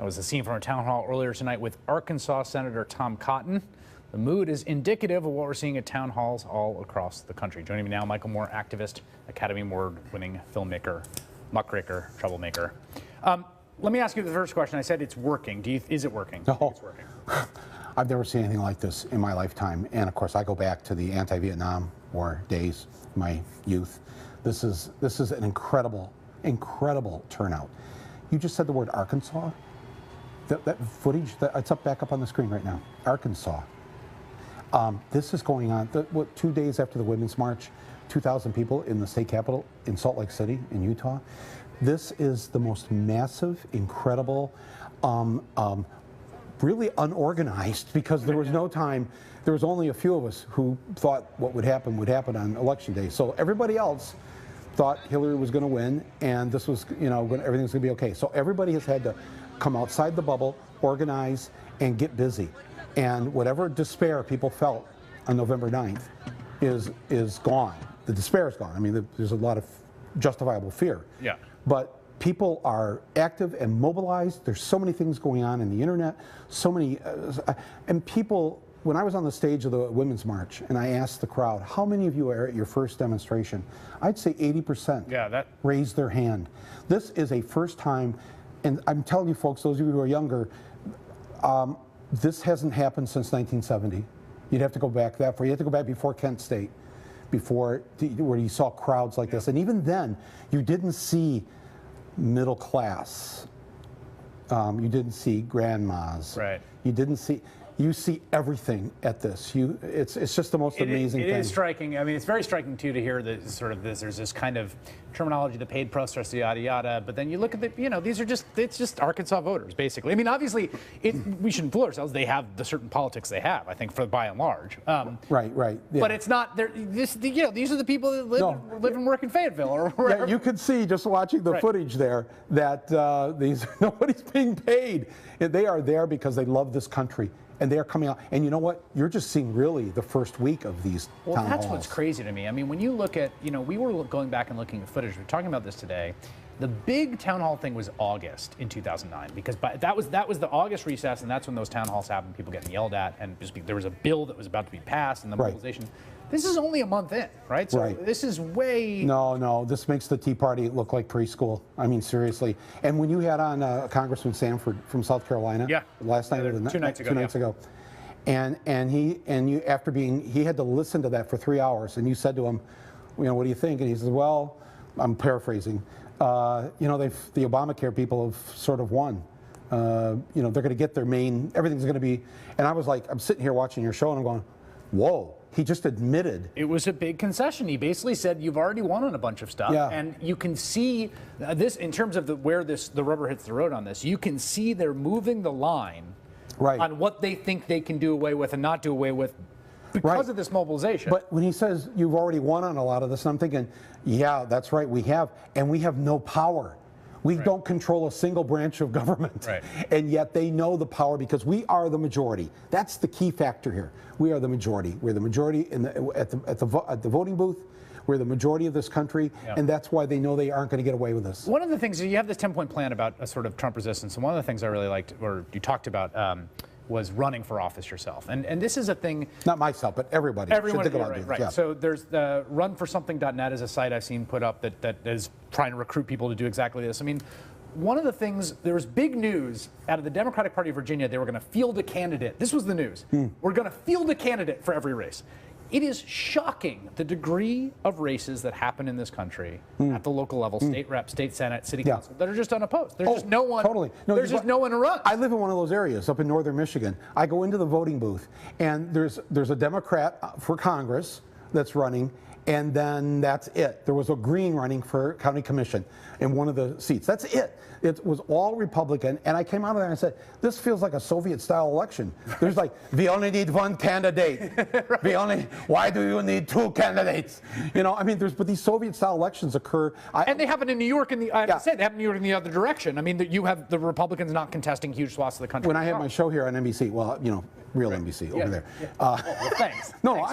was the scene from a town hall earlier tonight with Arkansas Senator Tom Cotton. The mood is indicative of what we're seeing at town halls all across the country. Joining me now, Michael Moore, activist, Academy Award-winning filmmaker, muckraker, troublemaker. Let me ask you the first question. I said it's working. Is it working? No. It's working. I've never seen anything like this in my lifetime. And of course, I go back to the anti-Vietnam War days, my youth. This is an incredible turnout. You just said the word Arkansas. That footage, it's back up on the screen right now. Arkansas. This is going on, 2 days after the Women's March, 2,000 people in the state capitol in Salt Lake City in Utah. This is the most massive, incredible, really unorganized, because there was no time, there was only a few of us who thought what would happen on Election Day. So everybody else thought Hillary was going to win, and this was, everything's going to be okay. So everybody has had to come outside the bubble, organize, and get busy. And whatever despair people felt on November 9th is gone. The despair is gone. I mean, there's a lot of justifiable fear. Yeah. But people are active and mobilized. There's so many things going on in the internet, so many, and people, when I was on the stage of the Women's March and I asked the crowd, how many of you are at your first demonstration? I'd say 80% raised their hand. This is a first time, and I'm telling you folks, those of you who are younger, this hasn't happened since 1970. You'd have to go back that far. You have to go back before Kent State, where you saw crowds like this. And even then, you didn't see middle class. You didn't see grandmas. Right. You see everything at this. It's just the most amazing thing. It is striking. I mean, it's very striking too to hear that there's this kind of terminology, the paid protesters, yada yada. But then you look at it's just Arkansas voters basically. I mean, obviously, we shouldn't fool ourselves. They have the certain politics they have, I think, by and large. Right. Yeah. But it's not. These are the people that live and work in Fayetteville or wherever. Yeah, you could see just watching the footage there that nobody's being paid. They are there because they love this country. And they're coming out. And you know what? You're just seeing really the first week of these town halls. Well, that's what's crazy to me. I mean, when you look at, we were going back and looking at footage. We were talking about this today. The big town hall thing was August in 2009, because that was the August recess, and that's when those town halls happened. People getting yelled at, and there was a bill that was about to be passed, and the mobilization. This is only a month in, right? So this is way... No, this makes the Tea Party look like preschool. I mean, seriously. And when you had on Congressman Sanford from South Carolina last night, or two nights ago, and he had to listen to that for 3 hours, and you said to him, what do you think? And he says, well, I'm paraphrasing, the Obamacare people have sort of won. They're going to get their everything's going to be, and I was like, I'm sitting here watching your show, and I'm going, whoa. He just admitted. It was a big concession. He basically said, you've already won on a bunch of stuff. Yeah. And you can see this, in terms of where the rubber hits the road on this, you can see they're moving the line on what they think they can do away with and not do away with because of this mobilization. But when he says, you've already won on a lot of this, I'm thinking, yeah, that's right, we have. And we have no power. We don't control a single branch of government, and yet they know the power because we are the majority. That's the key factor here. We are the majority. We're the majority at the voting booth. We're the majority of this country, and that's why they know they aren't going to get away with this. One of the things, you have this 10-point plan about a sort of Trump resistance, and one of the things I really liked, or you talked about, was running for office yourself. And this is a thing... Not myself, but everybody. Everyone, right. Yeah. So there's the runforsomething.net is a site I've seen put up that is trying to recruit people to do exactly this. I mean, one of the things, there was big news out of the Democratic Party of Virginia. They were going to field a candidate. This was the news. We're going to field a candidate for every race. It is shocking the degree of races that happen in this country at the local level, state rep, state senate, city council, that are just unopposed. There's just no one. Totally. No, there's just no one to run. I live in one of those areas up in northern Michigan. I go into the voting booth, and there's a Democrat for Congress that's running, and then that's it. There was a Green running for county commission in one of the seats. That's it. It was all Republican, and I came out of there and I said, this feels like a Soviet-style election. There's like, we only need one candidate. Why do you need two candidates? I mean, but these Soviet-style elections occur. And they happen in New York, I have to say, they happen in New York in the other direction. I mean, you have the Republicans not contesting huge swaths of the country. When I had my show here on NBC, real NBC over there. Well, thanks. No,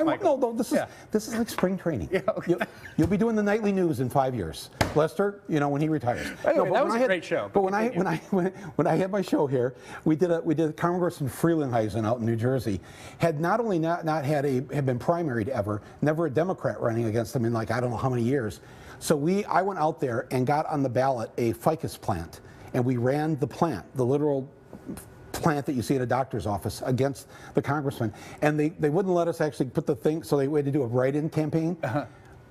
this is like spring training. campaigning. Yeah, okay. You'll be doing the nightly news in 5 years. Lester, you know, when he retires. Anyway, that was a great show. But when I had my show here, we did Congressman Frelinghuysen out in New Jersey. Had not only not had been primaried ever, never a Democrat running against him in like I don't know how many years. So I went out there and got on the ballot a ficus plant, and we ran the plant, the literal plant that you see at a doctor's office, against the congressman, and they wouldn't let us actually put the thing, so they had to do a write-in campaign.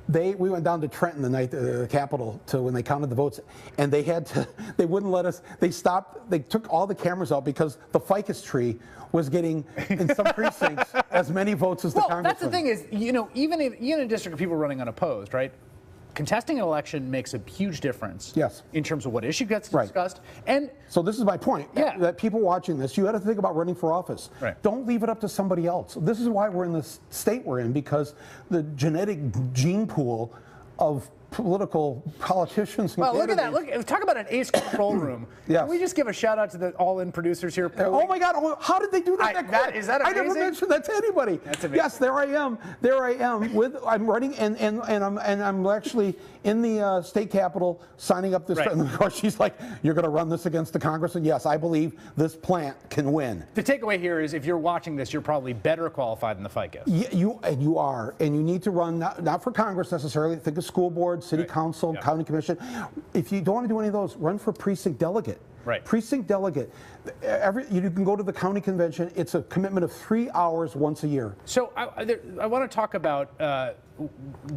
We went down to Trenton the night the Capitol when they counted the votes, and they wouldn't let us. They took all the cameras out because the ficus tree was getting in some precincts as many votes as the congressman. That's the thing is, you know, even in a district of people running unopposed, right? Contesting an election makes a huge difference. Yes. In terms of what issue gets discussed. And so this is my point. Yeah. That people watching this, you got to think about running for office. Right. Don't leave it up to somebody else. This is why we're in the state we're in, because the genetic gene pool of political politicians. Well, look at that. Look, talk about an ace control room. Yes. Can we just give a shout out to the all-in producers here? Oh my God! How did they do that? Is that amazing? I never mentioned that to anybody. That's amazing. Yes, there I am. I'm running, and I'm actually in the state capitol signing up this. Right. And of course, she's like, "You're going to run this against the Congress?" And yes, I believe this plant can win. The takeaway here is, if you're watching this, you're probably better qualified than the ficus. You are, and you need to run not for Congress necessarily. Think of school board, city council, county commission. If you don't want to do any of those, run for precinct delegate. Right. Precinct delegate. You can go to the county convention. It's a commitment of 3 hours once a year. So I want to talk about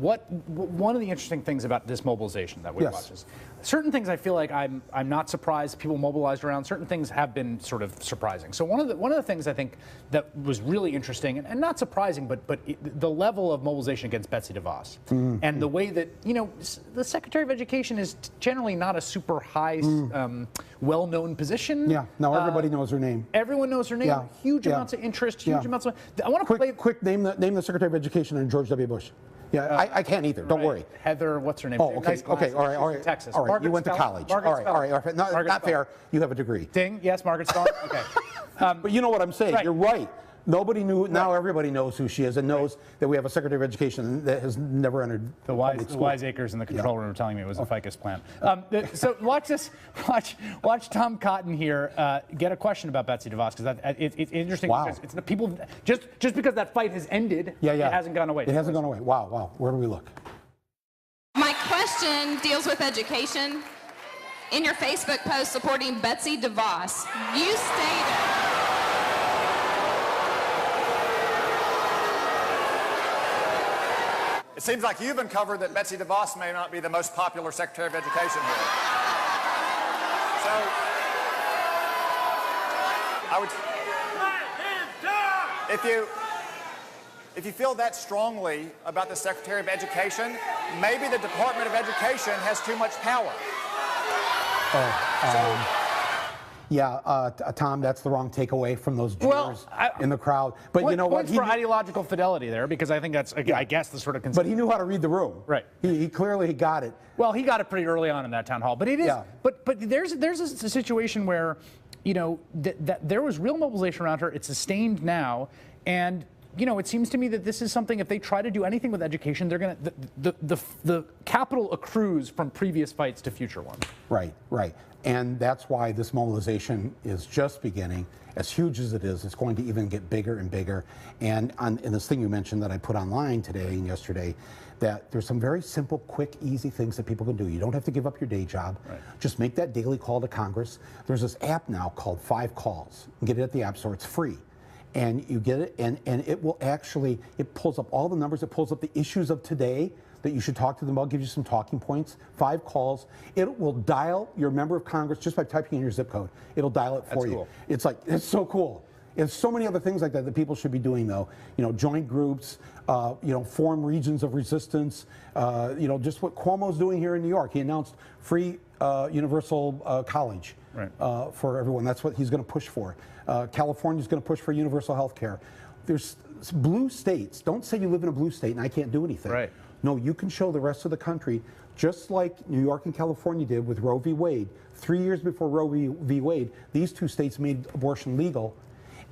one of the interesting things about this mobilization that we watch is certain things I feel like I'm not surprised people mobilized around. Certain things have been sort of surprising. So one of the things I think that was really interesting and not surprising, but the level of mobilization against Betsy DeVos and the way that, you know, the Secretary of Education is generally not a super high, well-known position. Yeah. Now everybody knows her name. Everyone knows her name. Yeah. Huge amounts of interest. Huge amounts of. I want to quick name the Secretary of Education and George W. Bush. Yeah, I can't either. Don't worry. Heather, what's her name? Oh, okay, nice okay, all right. Texas. All right, Margaret you went to Spelling. college. Margaret All right. Not fair. You have a degree. Ding. Yes, Margaret Spelling. Okay. But you know what I'm saying. Right. You're right. Nobody knew. Right. Now everybody knows who she is and knows that we have a Secretary of Education that has never entered the wiseacres in the control room are telling me it was a ficus plant. So watch this. Watch Tom Cotton here get a question about Betsy DeVos, because it's interesting. Wow. Because it's the people just because that fight has ended. It hasn't gone away. It hasn't gone away. Wow. Where do we look? My question deals with education. In your Facebook post supporting Betsy DeVos, you stated. It seems like you've uncovered that Betsy DeVos may not be the most popular Secretary of Education here. So, I would, if you feel that strongly about the Secretary of Education, maybe the Department of Education has too much power. Tom, that's the wrong takeaway from those jurors in the crowd. But you know what? Points for ideological fidelity there, because I think that's, I guess, the sort of. But he knew how to read the room. Right. He clearly got it. Well, he got it pretty early on in that town hall. But it is. Yeah. But there's a situation where, you know, that there was real mobilization around her. It's sustained now, and. You know, it seems to me that this is something, if they try to do anything with education, they're going to, the capital accrues from previous fights to future ones. Right. And that's why this mobilization is just beginning. As huge as it is, it's going to even get bigger and bigger. And in this thing you mentioned that I put online today and yesterday, that there's some very simple, quick, easy things that people can do. You don't have to give up your day job. Right. Just make that daily call to Congress. There's this app now called 5 Calls. You can get it at the App Store. It's free. And you get it, and it will actually, it pulls up all the numbers, it pulls up the issues of today that you should talk to them about, gives you some talking points, 5 calls. It will dial your member of Congress just by typing in your zip code. It'll dial it for you. Cool. It's like, it's so cool. There's so many other things like that that people should be doing, though. You know, join groups, you know, form regions of resistance, you know, just what Cuomo's doing here in New York. He announced free universal college for everyone. That's what he's going to push for. California's going to push for universal health care. There's blue states. Don't say you live in a blue state and I can't do anything. Right. No, you can show the rest of the country, just like New York and California did with Roe v. Wade. 3 years before Roe v. Wade, these 2 states made abortion legal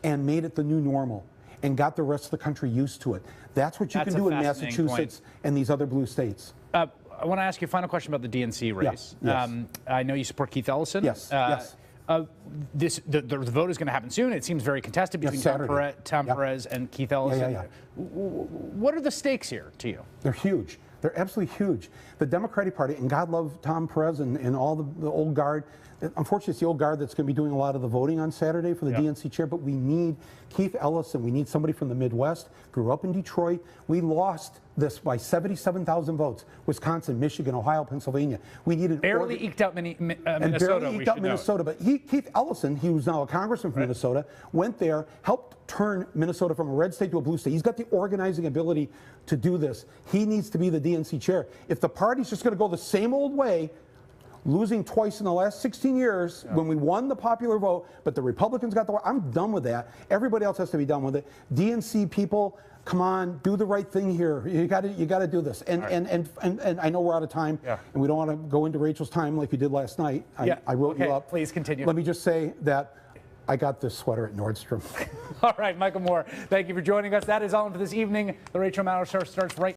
and made it the new normal. and got the rest of the country used to it. That's what you That's can do a in fascinating Massachusetts and these other blue states. I want to ask you a final question about the DNC race. Yes. I know you support Keith Ellison. Yes. Yes. The vote is going to happen soon. It seems very contested between Tom Perez and Keith Ellison. What are the stakes here to you? They're huge. They're absolutely huge. The Democratic Party, and God love Tom Perez and all the old guard. Unfortunately, it's the old guard that's going to be doing a lot of the voting on Saturday for the DNC chair, but we need Keith Ellison. We need somebody from the Midwest, grew up in Detroit. We lost this by 77,000 votes. Wisconsin, Michigan, Ohio, Pennsylvania. We needed barely eked out Minnesota. Barely eked out Minnesota. But Keith Ellison, he was now a congressman from Minnesota, went there, helped turn Minnesota from a red state to a blue state. He's got the organizing ability to do this. He needs to be the DNC chair. If the party's just going to go the same old way, losing twice in the last 16 years when we won the popular vote, but the Republicans got the vote. I'm done with that. Everybody else has to be done with it. DNC people, come on, do the right thing here. You got to do this. And I know we're out of time, and we don't want to go into Rachel's time like you did last night. I wrote you up. Please continue. Let me just say that I got this sweater at Nordstrom. All right, Michael Moore, thank you for joining us. That is all for this evening. The Rachel Maddow Show starts right